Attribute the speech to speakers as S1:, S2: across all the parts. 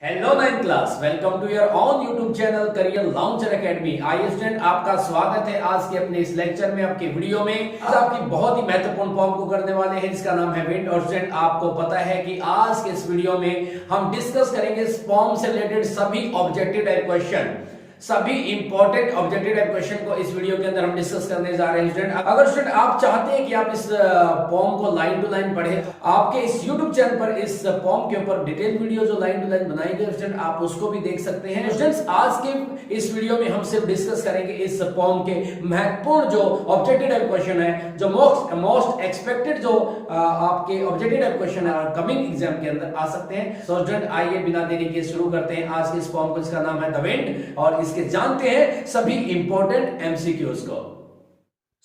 S1: Hello ninth class, welcome to your on YouTube channel career launcher academy. आइए student, आपका स्वागत है आज के अपने इस लेक्चर में, आपके वीडियो में। आज आपकी बहुत ही महत्वपूर्ण फॉर्म को करने वाले हैं जिसका नाम है विंड। और स्टूडेंट, आपको पता है कि आज के इस वीडियो में हम डिस्कस करेंगे इस फॉर्म से रिलेटेड सभी ऑब्जेक्टिव टाइप क्वेश्चन, सभी इंपॉर्टेंट ऑब्जेक्टिव टाइप क्वेश्चन को इस वीडियो के अंदर हम डिस्कस करने जा रहे हैं। स्टूडेंट, अगर स्टूडेंट आप चाहते हैं कि आप इस फॉर्म को लाइन टू लाइन पढ़ें, आपके इस YouTube चैनल पर इस फॉर्म के ऊपर डिटेल वीडियो जो लाइन टू लाइन बनाई गई स्टूडेंट, आप उसको भी देख सकते हैं। स्टूडेंट्स, आज के इस वीडियो में हम सिर्फ डिस्कस करेंगे इस फॉर्म के महत्वपूर्ण जो ऑब्जेक्टिव टाइप क्वेश्चन है, जो मोस्ट एक्सपेक्टेड जो आपके ऑब्जेक्टिव टाइप क्वेश्चन है कमिंग एग्जाम के अंदर आ सकते हैं। सो स्टूडेंट, आइए बिना देरी के शुरू करते हैं आज के इस फॉर्म को, जिसका नाम है द विंड, और इसके जानते हैं सभी इंपॉर्टेंट एमसीक्यूज को।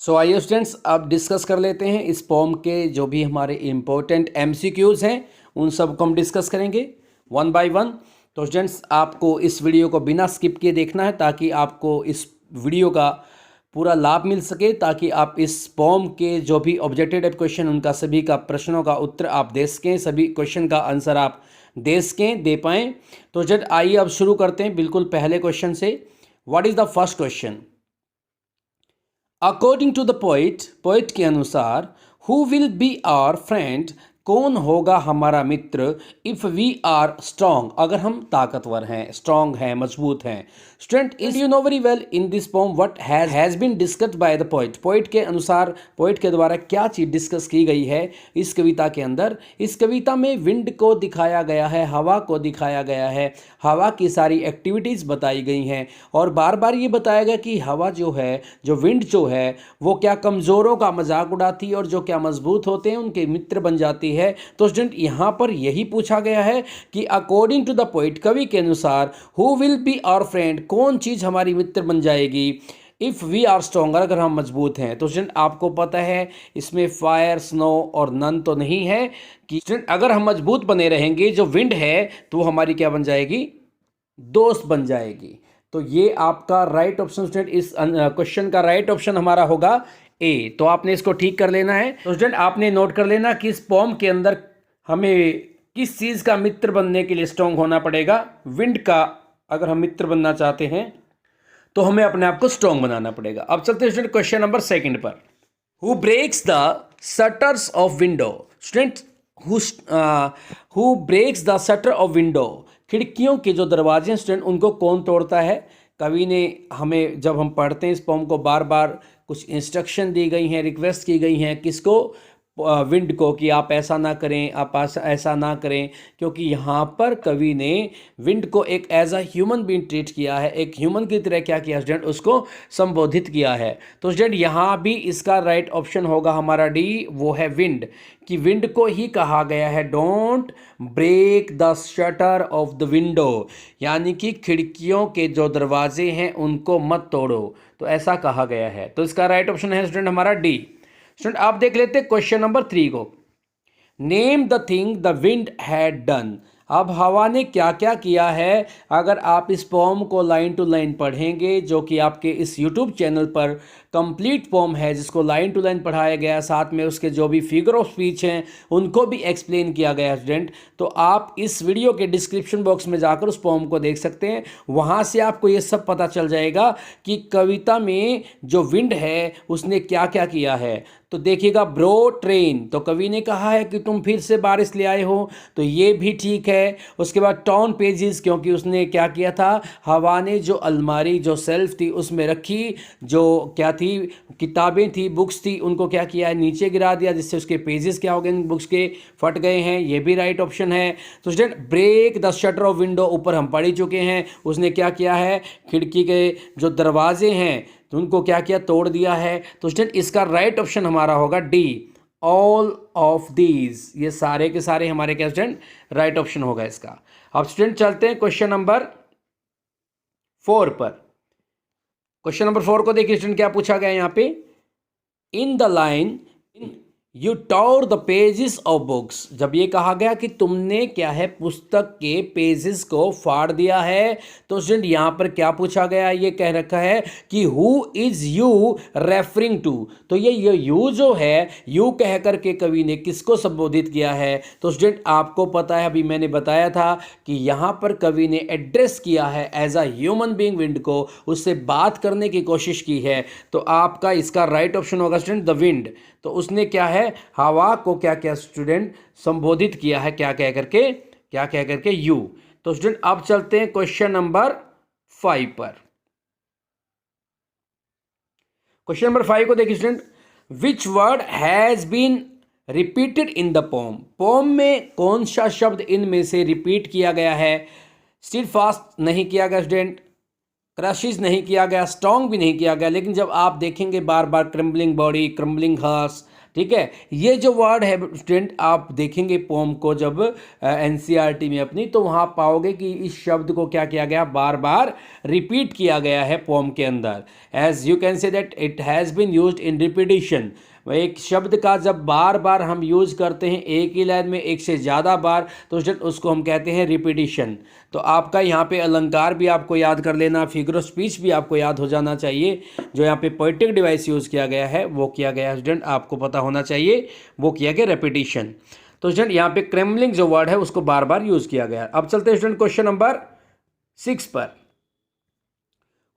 S1: सो आइए स्टूडेंट्स, अब डिस्कस कर लेते हैं इस फॉर्म के जो भी हमारे इंपॉर्टेंट एमसीक्यूज हैं, उन सब को हम डिस्कस करेंगे वन बाय वन। तो स्टूडेंट्स, आपको इस वीडियो को बिना स्किप किए देखना है ताकि आपको इस वीडियो का पूरा लाभ मिल सके, ताकि आप इस फॉर्म के जो भी ऑब्जेक्टिव टाइप क्वेश्चन उनका सभी का प्रश्नों का उत्तर आप दे सकें, सभी क्वेश्चन का आंसर आप दे पाएँ। तो स्टूडेंट, आइए अब शुरू करते हैं बिल्कुल पहले क्वेश्चन से। What is the first question? According to the poet के अनुसार, who will be our friend, कौन होगा हमारा मित्र, इफ वी आर स्ट्रांग, अगर हम ताकतवर हैं, स्ट्रांग हैं, मजबूत हैं। Student, is you know very well in this poem what has been discussed by the poet के अनुसार, पोइट के द्वारा क्या चीज डिस्कस की गई है इस कविता के अंदर। इस कविता में विंड को दिखाया गया है, हवा को दिखाया गया है, हवा की सारी एक्टिविटीज बताई गई हैं, और बार बार ये बताया गया कि हवा जो है, जो विंड जो है, वो क्या कमजोरों का मजाक उड़ाती है और जो क्या मजबूत होते हैं उनके मित्र बन जाती है। तो स्टूडेंट, यहां पर यही पूछा गया है कि अकॉर्डिंग टू द पोइट, कवि के अनुसार, who will be our friend, कौन चीज हमारी मित्र बन जाएगी, इफ वी आर स्ट्रॉन्गर, अगर हम मजबूत हैं। तो स्टूडेंट, आपको पता है इसमें फायर, स्नो और नन तो नहीं है कि स्टूडेंट अगर हम मजबूत बने रहेंगे, जो विंड है तो हमारी क्या बन जाएगी, दोस्त बन जाएगी। तो ये आपका राइट ऑप्शन स्टूडेंट, इस क्वेश्चन का राइट ऑप्शन हमारा होगा ए। तो आपने इसको ठीक कर लेना है। तो स्टूडेंट, आपने नोट कर लेना कि इस फॉर्म के अंदर हमें किस चीज का मित्र बनने के लिए स्ट्रांग होना पड़ेगा। विंड का अगर हम मित्र बनना चाहते हैं तो हमें अपने आप को स्ट्रांग बनाना पड़ेगा। अब चलते हैं स्टूडेंट क्वेश्चन नंबर सेकंड पर। Who breaks the shutters of window? Student, who breaks the shutter of window, खिड़कियों के जो दरवाजे हैं स्टूडेंट, उनको कौन तोड़ता है? कवि ने हमें, जब हम पढ़ते हैं इस पोम को, बार बार कुछ इंस्ट्रक्शन दी गई हैं, रिक्वेस्ट की गई हैं, किसको? विंड को, कि आप ऐसा ना करें, आप ऐसा ना करें, क्योंकि यहाँ पर कवि ने विंड को एक as a human being treat किया है, एक ह्यूमन की तरह क्या किया स्टूडेंट, उसको संबोधित किया है। तो स्टूडेंट, यहाँ भी इसका राइट ऑप्शन होगा हमारा डी, वो है विंड, कि विंड को ही कहा गया है don't break the shutter of the window, यानी कि खिड़कियों के जो दरवाजे हैं उनको मत तोड़ो, तो ऐसा कहा गया है। तो इसका राइट ऑप्शन है स्टूडेंट हमारा डी। स्टूडेंट, आप देख लेते हैं क्वेश्चन नंबर 3 को। Name the thing the wind had done. अब हवा ने क्या क्या किया है? अगर आप इस पोम को लाइन टू लाइन पढ़ेंगे, जो कि आपके इस यूट्यूब चैनल पर कंप्लीट पोम है, जिसको लाइन टू लाइन पढ़ाया गया, साथ में उसके जो भी फिगर ऑफ स्पीच हैं उनको भी एक्सप्लेन किया गया है स्टूडेंट, तो आप इस वीडियो के डिस्क्रिप्शन बॉक्स में जाकर उस पोम को देख सकते हैं। वहाँ से आपको ये सब पता चल जाएगा कि कविता में जो विंड है उसने क्या क्या किया है। तो देखिएगा, ब्रो ट्रेन, तो कवि ने कहा है कि तुम फिर से बारिश ले आए हो, तो ये भी ठीक है। उसके बाद टॉन पेजेस, क्योंकि उसने क्या किया था, हवा ने जो अलमारी, जो सेल्फ थी उसमें रखी, जो क्या थी, किताबें थी, बुक्स थी, उनको क्या किया है, नीचे गिरा दिया, जिससे उसके पेजेस क्या हो गए, बुक्स के फट गए हैं, ये भी राइट ऑप्शन है। तो student, break the shutter of window ऊपर हम पढ़ ही चुके हैं, उसने क्या किया है, खिड़की के जो दरवाजे हैं तो उनको क्या किया, तोड़ दिया है। तो स्टूडेंट, इसका राइट ऑप्शन हमारा होगा डी, ऑल ऑफ दीज, ये सारे के सारे हमारे क्या स्टूडेंट, राइट ऑप्शन होगा इसका। अब स्टूडेंट, चलते हैं क्वेश्चन नंबर 4 पर। क्वेश्चन नंबर 4 को देखिए स्टूडेंट, क्या पूछा गया यहाँ पे। In the line you tore the pages of books, जब ये कहा गया कि तुमने क्या है पुस्तक के पेजेस को फाड़ दिया है, तो स्टूडेंट यहाँ पर क्या पूछा गया, ये कह रखा है कि who is you referring to. तो ये यू जो है, यू कह करके कवि ने किसको संबोधित किया है, तो स्टूडेंट आपको पता है, अभी मैंने बताया था कि यहाँ पर कवि ने एड्रेस किया है as a human being wind को, उससे बात करने की कोशिश की है। तो आपका इसका राइट ऑप्शन होगा स्टूडेंट द विंड। तो उसने क्या है हवा को क्या क्या स्टूडेंट संबोधित किया है, क्या कह करके यू। तो स्टूडेंट अब चलते हैं क्वेश्चन नंबर 5 पर। क्वेश्चन नंबर 5 को देखिए student, which word has been repeated in the poem, poem में कौन सा शब्द इनमें से रिपीट किया गया है। स्टिल फास्ट नहीं किया गया स्टूडेंट, क्रशिश नहीं किया गया, स्ट्रॉन्ग भी नहीं किया गया, लेकिन जब आप देखेंगे बार बार क्रम्बलिंग बॉडी, क्रम्बलिंग हार्स, ठीक है, ये जो वर्ड है स्टूडेंट आप देखेंगे पोम को जब एनसीईआरटी में अपनी, तो वहाँ पाओगे कि इस शब्द को क्या किया गया, बार बार रिपीट किया गया है पोम के अंदर। As you can say that it has been used in repetition, एक शब्द का जब बार बार हम यूज़ करते हैं एक ही लाइन में एक से ज़्यादा बार, तो स्टूडेंट उसको हम कहते हैं रिपीटिशन। तो आपका यहाँ पे अलंकार भी आपको याद कर लेना, फिगर ऑफ स्पीच भी आपको याद हो जाना चाहिए। जो यहाँ पे पोएटिक डिवाइस यूज़ किया गया है वो किया गया है स्टूडेंट, आपको पता होना चाहिए, वो किया गया रेपिटिशन। तो स्टूडेंट यहाँ पे क्रैम्बलिंग जो वर्ड है उसको बार बार यूज़ किया गया। अब चलते हैं स्टूडेंट क्वेश्चन नंबर 6 पर।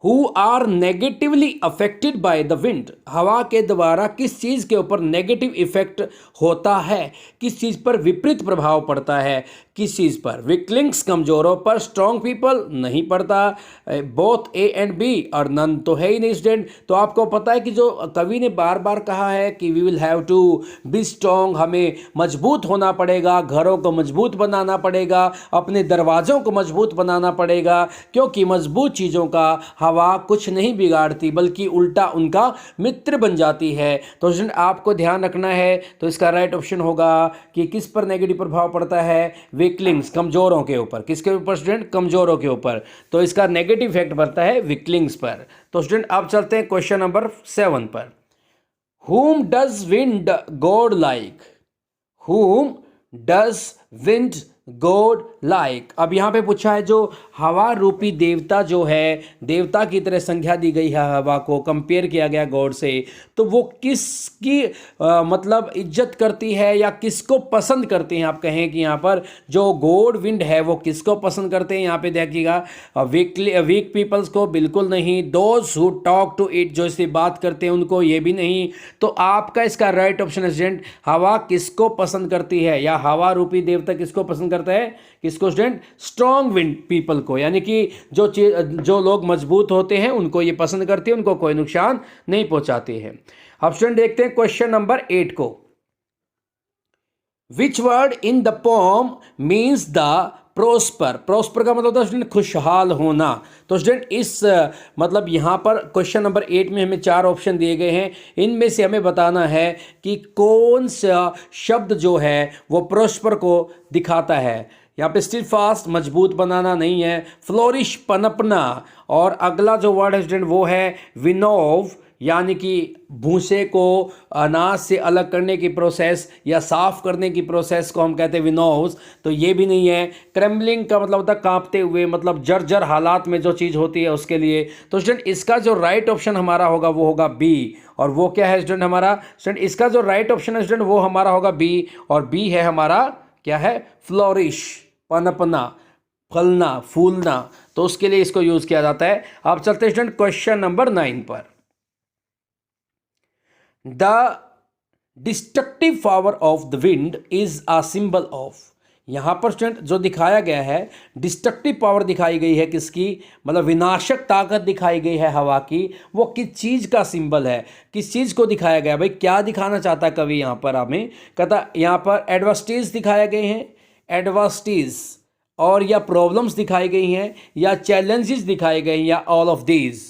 S1: Who are negatively affected by the wind, हवा के द्वारा किस चीज़ के ऊपर नेगेटिव इफेक्ट होता है, किस चीज़ पर विपरीत प्रभाव पड़ता है, किस चीज़ पर, वीकलिंग्स कमजोरों पर, स्ट्रॉन्ग पीपल नहीं पड़ता, बोथ ए एंड बी और नन तो है ही नहीं स्टूडेंट। तो आपको पता है कि जो कवि ने बार बार कहा है कि we will have to be strong, हमें मजबूत होना पड़ेगा, घरों को मजबूत बनाना पड़ेगा, अपने दरवाज़ों को मजबूत बनाना पड़ेगा, क्योंकि मजबूत चीज़ों का हवा कुछ नहीं बिगाड़ती बल्कि उल्टा उनका मित्र बन जाती है। तो स्टूडेंट आपको ध्यान रखना है, तो इसका राइट ऑप्शन होगा कि किस पर नेगेटिव प्रभाव पड़ता है, वीकलिंग्स कमजोरों के ऊपर। किसके ऊपर स्टूडेंट, कमजोरों के ऊपर। तो इसका नेगेटिव इफेक्ट पड़ता है वीकलिंग्स पर। तो स्टूडेंट अब चलते हैं क्वेश्चन नंबर 7 पर। Whom does wind God like? Whom does wind God like. अब यहाँ पे पूछा है जो हवा रूपी देवता जो है, देवता की तरह संज्ञा दी गई है हवा को, कंपेयर किया गया गॉड से, तो वो किसकी मतलब इज्जत करती है या किसको पसंद करते हैं। आप कहें कि यहाँ पर जो गॉड विंड है वो किसको पसंद करते हैं, यहाँ पे देखिएगा वीक पीपल्स को बिल्कुल नहीं, those who talk to it जो इससे बात करते हैं उनको, ये भी नहीं। तो आपका इसका राइट ऑप्शन है स्टूडेंट, हवा किसको पसंद करती है या हवा रूपी देवता किसको पसंद करता है, किसको स्टूडेंट, स्ट्रॉन्ग विंड पीपल को, यानी कि जो लोग मजबूत होते हैं उनको ये पसंद करती है, उनको कोई नुकसान नहीं पहुंचाती है। अब स्टूडेंट देखते हैं क्वेश्चन नंबर 8 को। Which word in the pome means the prosper, prosper का मतलब होता है स्टूडेंट खुशहाल होना। तो स्टूडेंट इस मतलब यहाँ पर क्वेश्चन नंबर 8 में हमें 4 ऑप्शन दिए गए हैं, इनमें से हमें बताना है कि कौन सा शब्द जो है वो प्रोस्पर को दिखाता है। यहाँ पे स्टिल फास्ट मजबूत बनाना नहीं है, फ्लोरिश पनपना, और अगला जो वर्ड है स्टूडेंट वो है विनोव, यानी कि भूसे को अनाज से अलग करने की प्रोसेस या साफ करने की प्रोसेस को हम कहते हैं विनोव्स, तो ये भी नहीं है। क्रैम्बलिंग का मतलब होता है कांपते हुए, मतलब जर्जर हालात में जो चीज़ होती है उसके लिए। तो स्टूडेंट इसका जो राइट ऑप्शन हमारा होगा वो होगा बी, और वो क्या है स्टूडेंट हमारा, स्टूडेंट इसका जो राइट ऑप्शन है स्टूडेंट वो हमारा होगा बी, और बी है हमारा क्या है, फ्लोरिश, पनपना, फलना, फूलना। तो उसके लिए इसको यूज़ किया जाता है। अब चलते हैं स्टूडेंट क्वेश्चन नंबर 9 पर। The destructive power of the wind is a symbol of, यहाँ पर स्टूडेंट जो दिखाया गया है डिस्ट्रक्टिव पावर दिखाई गई है किसकी, मतलब विनाशक ताकत दिखाई गई है हवा की, वो किस चीज़ का सिंबल है, किस चीज़ को दिखाया गया। भाई क्या दिखाना चाहता है कवि यहाँ पर, हमें कहता यहाँ पर एडवर्सिटीज दिखाए गए हैं, एडवर्सिटीज, और या प्रॉब्लम्स दिखाई गई हैं, या चैलेंजेस दिखाए गए हैं, या ऑल ऑफ दीज।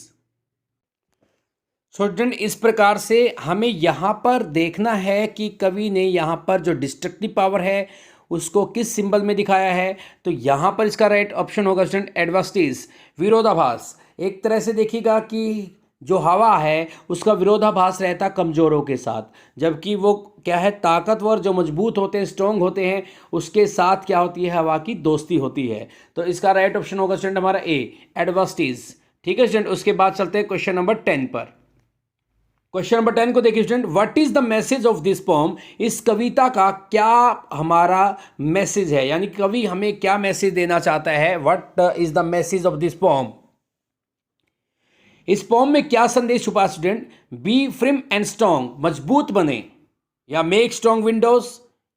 S1: स्टूडेंट इस प्रकार से हमें यहाँ पर देखना है कि कवि ने यहाँ पर जो डिस्ट्रक्टिव पावर है उसको किस सिंबल में दिखाया है। तो यहाँ पर इसका राइट ऑप्शन होगा स्टूडेंट एडवर्सिटीज, विरोधाभास। एक तरह से देखिएगा कि जो हवा है उसका विरोधाभास रहता है कमज़ोरों के साथ, जबकि वो क्या है, ताकतवर जो मजबूत होते हैं, स्ट्रॉन्ग होते हैं, उसके साथ क्या होती है, हवा की दोस्ती होती है। तो इसका राइट ऑप्शन होगा स्टूडेंट हमारा ए, एडवर्सिटीज। ठीक है स्टूडेंट, उसके बाद चलते हैं क्वेश्चन नंबर 10 पर। क्वेश्चन नंबर 10 को देखिए student, what is the message of this poem. इस कविता का क्या हमारा मैसेज है, यानी कवि हमें क्या मैसेज देना चाहता है। What is the message of this poem. इस पोम में क्या संदेश छुपा student. Be firm and strong, मजबूत बने, या मेक स्ट्रॉन्ग विंडोज,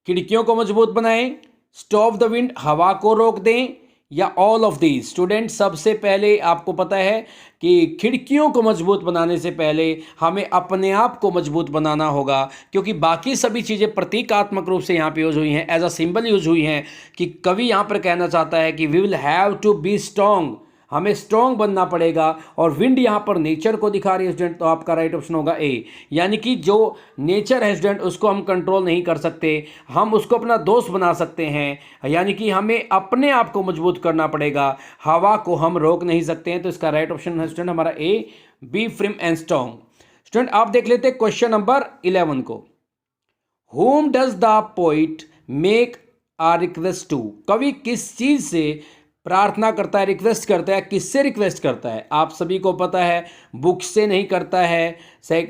S1: खिड़कियों को मजबूत बनाएं, स्टॉप द विंड, हवा को रोक दें, या ऑल ऑफ दीज। स्टूडेंट सबसे पहले आपको पता है कि खिड़कियों को मजबूत बनाने से पहले हमें अपने आप को मजबूत बनाना होगा, क्योंकि बाकी सभी चीज़ें प्रतीकात्मक रूप से यहाँ पे यूज हुई हैं, एज अ सिंबल यूज हुई हैं, कि कवि यहाँ पर कहना चाहता है कि we will have to be strong, हमें स्ट्रॉन्ग बनना पड़ेगा। और विंड यहाँ पर नेचर को दिखा रही है स्टूडेंट, तो आपका राइट ऑप्शन होगा ए, यानी कि जो नेचर है स्टूडेंट उसको हम कंट्रोल नहीं कर सकते, हम उसको अपना दोस्त बना सकते हैं, यानी कि हमें अपने आप को मजबूत करना पड़ेगा, हवा को हम रोक नहीं सकते हैं। तो इसका राइट ऑप्शन है स्टूडेंट हमारा A, B firm and strong. Student आप देख लेते हैं क्वेश्चन नंबर 11 को। Whom does the poet make a request to. कवि किस चीज से प्रार्थना करता है, रिक्वेस्ट करता है, किससे रिक्वेस्ट करता है। आप सभी को पता है बुक से नहीं करता है,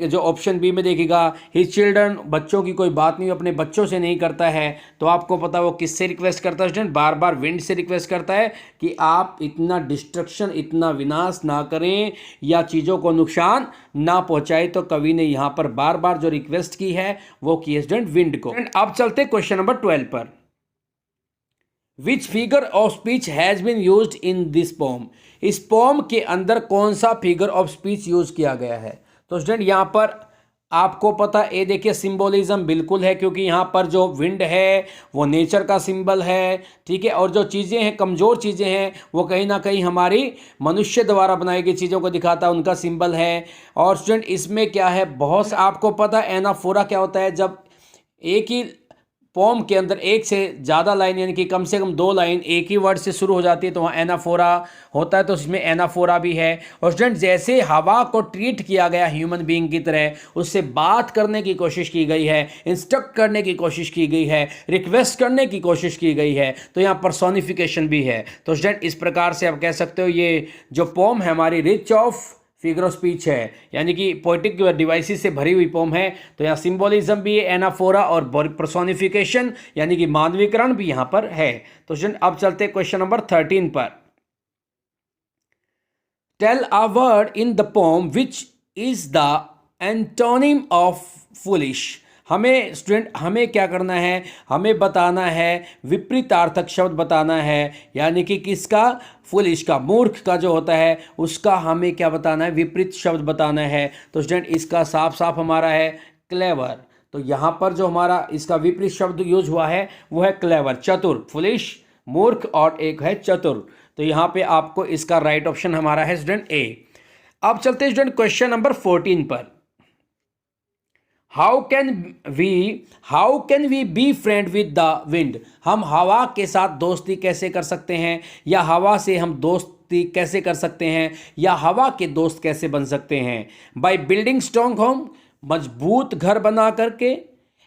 S1: जो ऑप्शन बी में देखिएगा हिज चिल्ड्रन, बच्चों की कोई बात नहीं, अपने बच्चों से नहीं करता है। तो आपको पता है वो किससे रिक्वेस्ट करता है स्टूडेंट, बार बार विंड से रिक्वेस्ट करता है कि आप इतना डिस्ट्रक्शन, इतना विनाश ना करें या चीज़ों को नुकसान ना पहुंचाए। तो कवि ने यहाँ पर बार बार जो रिक्वेस्ट की है वो की है स्टूडेंट विंड को। अब चलते क्वेश्चन नंबर 12 पर। Which figure of speech has been used in this poem. इस पोम के अंदर कौन सा फिगर ऑफ स्पीच यूज किया गया है। तो स्टूडेंट यहाँ पर आपको पता ये देखिए सिंबोलिज्म बिल्कुल है, क्योंकि यहाँ पर जो विंड है वो नेचर का सिंबल है, ठीक है, और जो चीज़ें हैं, कमज़ोर चीज़ें हैं, वो कहीं ना कहीं हमारी मनुष्य द्वारा बनाई गई चीज़ों को दिखाता है, उनका सिंबल है। और स्टूडेंट इसमें क्या है, बहुत आपको पता है एनाफोरा क्या होता है, जब एक ही पोम के अंदर एक से ज़्यादा लाइन, यानी कि कम से कम 2 लाइन एक ही वर्ड से शुरू हो जाती है, तो वहाँ एनाफोरा होता है। तो इसमें एनाफोरा भी है। और स्टूडेंट जैसे हवा को ट्रीट किया गया ह्यूमन बीइंग की तरह, उससे बात करने की कोशिश की गई है, इंस्ट्रक्ट करने की कोशिश की गई है, रिक्वेस्ट करने की कोशिश की गई है, तो यहाँ पर्सोनिफिकेशन भी है। तो स्टूडेंट इस प्रकार से आप कह सकते हो ये जो पोम है हमारी rich of figure of speech है, यानी कि पोइटिक डिवाइसेस से भरी हुई पोम है। तो यहाँ सिंबोलिज्म भी है, एनाफोरा और पर्सोनिफिकेशन यानी कि मानवीकरण भी यहाँ पर है। तो स्टूडेंट अब चलते हैं क्वेश्चन नंबर 13 पर। Tell a word in the poem which is the antonym of foolish. हमें स्टूडेंट हमें क्या करना है, हमें बताना है विपरीतार्थक शब्द बताना है, यानी कि किसका, फुलिश का, मूर्ख का जो होता है उसका हमें क्या बताना है, विपरीत शब्द बताना है। तो स्टूडेंट इसका साफ साफ हमारा है क्लेवर। तो यहाँ पर जो हमारा इसका विपरीत शब्द यूज हुआ है वो है क्लेवर, चतुर, फुलिश मूर्ख और एक है चतुर। तो यहाँ पे आपको इसका राइट ऑप्शन हमारा है स्टूडेंट ए। अब चलते हैं स्टूडेंट क्वेश्चन नंबर 14 पर। How can we be friend with the wind. हम हवा के साथ दोस्ती कैसे कर सकते हैं, या हवा से हम दोस्ती कैसे कर सकते हैं, या हवा के दोस्त कैसे बन सकते हैं। बाय बिल्डिंग स्ट्रॉन्ग होम, मजबूत घर बना करके,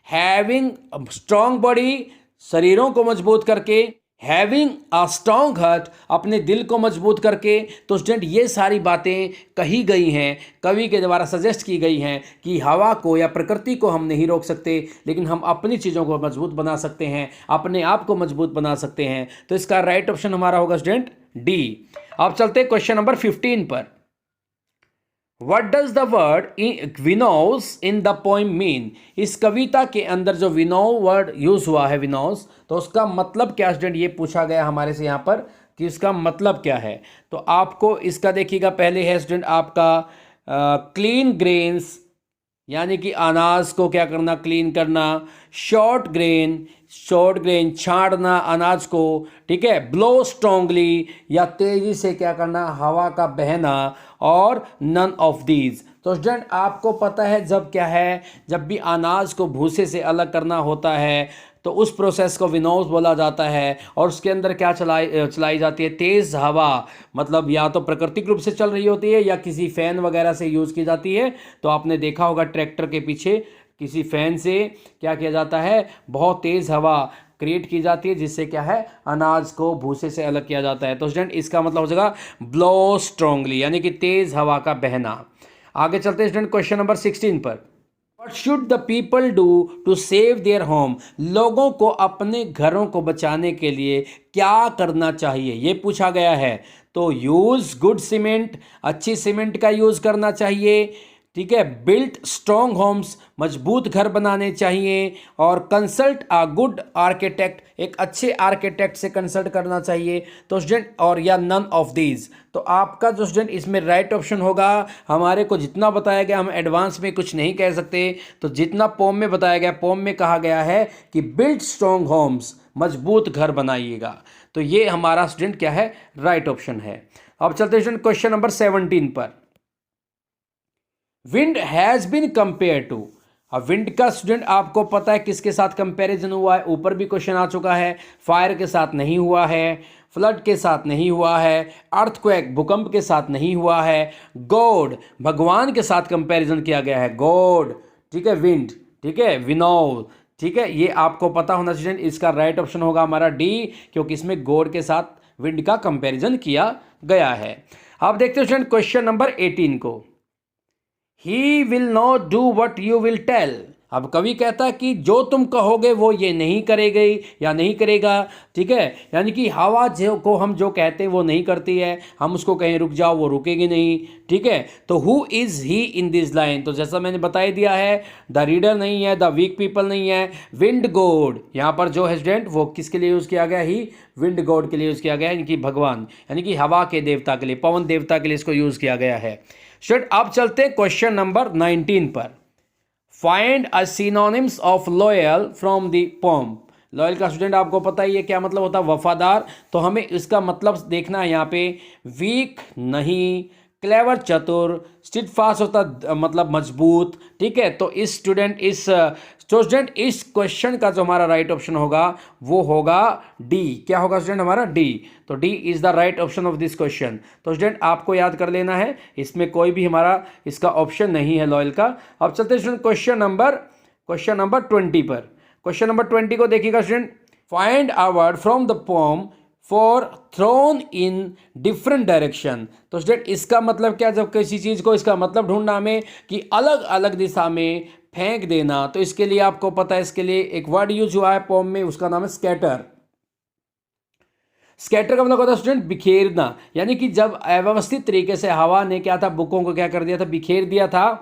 S1: हैविंग स्ट्रॉन्ग बॉडी, शरीरों को मजबूत करके, हैविंग अ स्ट्रॉन्ग हार्ट, अपने दिल को मजबूत करके। तो स्टूडेंट ये सारी बातें कही गई हैं, कवि के द्वारा सजेस्ट की गई हैं कि हवा को या प्रकृति को हम नहीं रोक सकते, लेकिन हम अपनी चीज़ों को मजबूत बना सकते हैं, अपने आप को मजबूत बना सकते हैं। तो इसका राइट ऑप्शन हमारा होगा स्टूडेंट डी। अब चलते हैं क्वेश्चन नंबर 15 पर। What does the word Vinos in the poem mean? इस कविता के अंदर जो विनो वर्ड यूज हुआ है, विनोस, तो उसका मतलब क्या स्टूडेंट, ये पूछा गया हमारे से यहाँ पर कि इसका मतलब क्या है। तो आपको इसका देखिएगा, पहले है स्टूडेंट आपका क्लीन ग्रेन्स, यानी कि अनाज को क्या करना, क्लीन करना। शॉर्ट ग्रेन छाड़ना अनाज को, ठीक है। ब्लो स्ट्रांगली, या तेजी से क्या करना, हवा का बहना। और नन ऑफ दीज। तो स्टूडेंट आपको पता है जब क्या है, जब भी अनाज को भूसे से अलग करना होता है तो उस प्रोसेस को विनोज बोला जाता है। और उसके अंदर क्या चलाई जाती है, तेज़ हवा, मतलब या तो प्राकृतिक रूप से चल रही होती है या किसी फ़ैन वगैरह से यूज़ की जाती है। तो आपने देखा होगा ट्रैक्टर के पीछे किसी फ़ैन से क्या किया जाता है, बहुत तेज़ हवा क्रिएट की जाती है, जिससे क्या है, अनाज को भूसे से अलग किया जाता है। तो स्टूडेंट इसका मतलब हो जाएगा ब्लो स्ट्रांगली, यानी कि तेज़ हवा का बहना। आगे चलते हैं स्टूडेंट क्वेश्चन नंबर 16 पर। What should the people do to save their home? लोगों को अपने घरों को बचाने के लिए क्या करना चाहिए, ये पूछा गया है। तो यूज़ गुड सीमेंट, अच्छी सीमेंट का यूज़ करना चाहिए, ठीक है। बिल्ट स्ट्रॉन्ग होम्स, मजबूत घर बनाने चाहिए। और कंसल्ट अ गुड आर्किटेक्ट, एक अच्छे आर्किटेक्ट से कंसल्ट करना चाहिए। तो स्टूडेंट, और या नन ऑफ दीज। तो आपका जो स्टूडेंट इसमें राइट ऑप्शन होगा, हमारे को जितना बताया गया, हम एडवांस में कुछ नहीं कह सकते, तो जितना पोम में बताया गया, पोम में कहा गया है कि बिल्ड स्ट्रॉन्ग होम्स, मजबूत घर बनाइएगा। तो ये हमारा स्टूडेंट क्या है, राइट ऑप्शन है। अब चलते हैं स्टूडेंट क्वेश्चन नंबर 17 पर। Wind has been compare to. अब विंड का स्टूडेंट आपको पता है किसके साथ कंपैरिजन हुआ है, ऊपर भी क्वेश्चन आ चुका है। फायर के साथ नहीं हुआ है, फ्लड के साथ नहीं हुआ है, अर्थक्वेक भूकंप के साथ नहीं हुआ है, गॉड भगवान के साथ कंपैरिजन किया गया है, गॉड, ठीक है, विंड, ठीक है, विनोद, ठीक है। ये आपको पता होना चाहिए। इसका राइट ऑप्शन होगा हमारा डी, क्योंकि इसमें गॉड के साथ विंड का कंपैरिजन किया गया है। अब देखते हैं स्टूडेंट क्वेश्चन नंबर 18 को। He will not do what you will tell। अब कवि कहता है कि जो तुम कहोगे वो ये नहीं करेगी या नहीं करेगा, ठीक है। यानी कि हवा जो को हम जो कहते हैं वो नहीं करती है, हम उसको कहीं रुक जाओ वो रुकेगी नहीं, ठीक है। तो who is he in this line, तो जैसा मैंने बता ही दिया है, द रीडर नहीं है, द वीक पीपल नहीं है, विंड गॉड। यहाँ पर जो है स्टूडेंट वो किसके लिए यूज़ किया गया, ही विंड गॉड के लिए यूज़ किया गया है, यानी कि भगवान, यानी कि हवा के देवता के लिए, पवन देवता के लिए इसको यूज़ किया गया है। स्टूडेंट अब चलते हैं क्वेश्चन नंबर 19 पर। Find a synonyms of loyal from the pome. Loyal का स्टूडेंट आपको पता ही है क्या मतलब होता है, वफादार। तो हमें इसका मतलब देखना है यहाँ पे। वीक नहीं, क्लेवर चतुर, स्टिडफास्ट होता मतलब मजबूत, ठीक है। तो इस स्टूडेंट इस क्वेश्चन का जो हमारा राइट ऑप्शन होगा वो होगा डी। क्या होगा स्टूडेंट हमारा, डी। तो D is the right option of this question. तो स्टूडेंट आपको याद कर लेना है, इसमें कोई भी हमारा इसका ऑप्शन नहीं है लॉयल का। अब चलते हैं स्टूडेंट क्वेश्चन नंबर 20 पर। क्वेश्चन नंबर 20 को देखिएगा student. Find a word from the poem for thrown in different direction. तो स्टूडेंट इसका मतलब क्या, जब किसी चीज़ को इसका मतलब ढूंढना हमें कि अलग अलग दिशा में फेंक देना, तो इसके लिए आपको पता है, इसके लिए एक वर्ड यूज हुआ है पोम में, उसका नाम है स्कैटर। स्कैटर का मतलब होता है स्टूडेंट बिखेरना, यानी कि जब अव्यवस्थित तरीके से हवा ने क्या था, बुकों को क्या कर दिया था, बिखेर दिया था,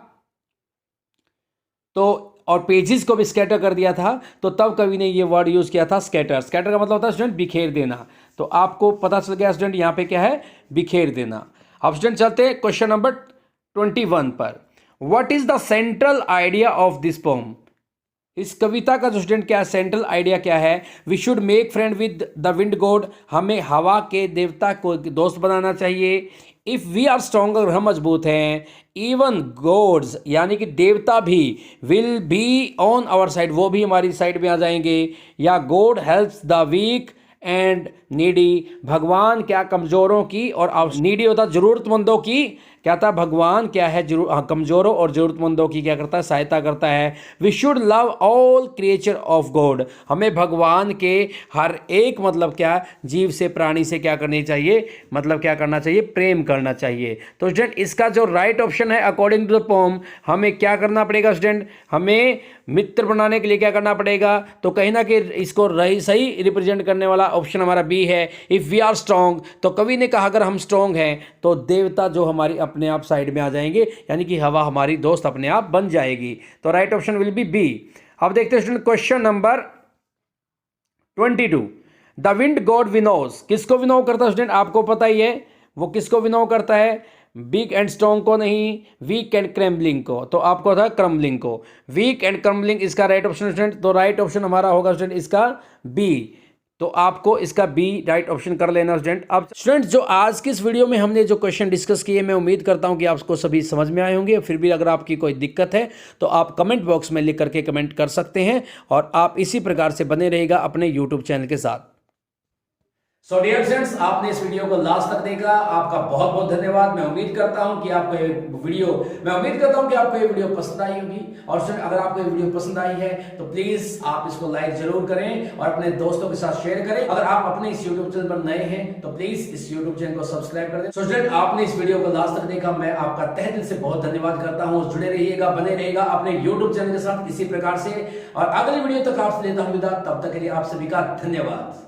S1: तो और पेजेस को भी स्कैटर कर दिया था, तो तब कवि ने ये वर्ड यूज किया था स्कैटर। स्कैटर का मतलब होता है स्टूडेंट बिखेर देना। तो आपको पता चल गया स्टूडेंट यहाँ पे क्या है, बिखेर देना। अब स्टूडेंट चलते हैं क्वेश्चन नंबर 21 पर। What is the central idea of this poem. इस कविता का जो स्टूडेंट क्या है, सेंट्रल आइडिया क्या है, we should make friend with the wind god, हमें हवा के देवता को दोस्त बनाना चाहिए। इफ़ वी आर स्ट्रॉन्ग, अगर हम मजबूत हैं, इवन गॉड्स यानी कि देवता भी, will be on our side, वो भी हमारी साइड में आ जाएंगे। या god helps the weak and needy, भगवान क्या कमज़ोरों की और नीडी होता ज़रूरतमंदों की, क्या था, भगवान क्या है, कमज़ोरों और ज़रूरतमंदों की क्या करता है, सहायता करता है। We should love all creature of god, हमें भगवान के हर एक मतलब क्या, जीव से, प्राणी से क्या करनी चाहिए, मतलब क्या करना चाहिए, प्रेम करना चाहिए। तो स्टूडेंट इसका जो राइट ऑप्शन है अकॉर्डिंग टू द पोम, हमें क्या करना पड़ेगा स्टूडेंट, हमें मित्र बनाने के लिए क्या करना पड़ेगा, तो कहीं ना कहीं इसको सही रिप्रेजेंट करने वाला ऑप्शन हमारा बी है, इफ़ वी आर स्ट्रॉन्ग। तो कवि ने कहा अगर हम स्ट्रॉन्ग हैं तो देवता जो हमारी अपने आप साइड में आ जाएंगे, यानी कि हवा हमारी दोस्त अपने आप बन जाएगी। तो right option will be B. अब देखते हैं student question number 22। The wind god winnows, किसको विनो करता है स्टूडेंट, आपको पता ही है वो किसको विनो करता है, वीक एंड स्ट्रॉन्ग को नहीं, वीक एंड क्रम्बलिंग को। तो आपको था क्रम्बलिंग को, वीक एंड क्रम्बलिंग इसका राइट ऑप्शन स्टूडेंट। तो राइट ऑप्शन हमारा होगा स्टूडेंट इसका बी, तो आपको इसका बी राइट ऑप्शन कर लेना स्टूडेंट। अब स्टूडेंट जो आज की इस वीडियो में हमने जो क्वेश्चन डिस्कस किए, मैं उम्मीद करता हूं कि आपको सभी समझ में आए होंगे। फिर भी अगर आपकी कोई दिक्कत है तो आप कमेंट बॉक्स में लिख करके कमेंट कर सकते हैं, और आप इसी प्रकार से बने रहेगा अपने यूट्यूब चैनल के साथ। सो डियर फ्रेंड्स, आपने इस वीडियो को लास्ट तक देखा, आपका बहुत बहुत धन्यवाद। मैं उम्मीद करता हूं कि आपको ये वीडियो पसंद आई होगी। और अगर आपको ये वीडियो पसंद आई है तो प्लीज आप इसको लाइक जरूर करें और अपने दोस्तों के साथ शेयर करें। अगर आप अपने इस यूट्यूब चैनल पर नए हैं तो प्लीज इस यूट्यूब चैनल को सब्सक्राइब कर दें। सो स्टूडेंट, आपने इस वीडियो को लास्ट तक देखा, मैं आपका तहे दिल से बहुत धन्यवाद करता हूं। जुड़े रहिएगा, बने रहिएगा अपने यूट्यूब चैनल के साथ इसी प्रकार से, और अगली वीडियो तक आपसे लेता हूं विदा। तब तक के लिए आप सभी का धन्यवाद।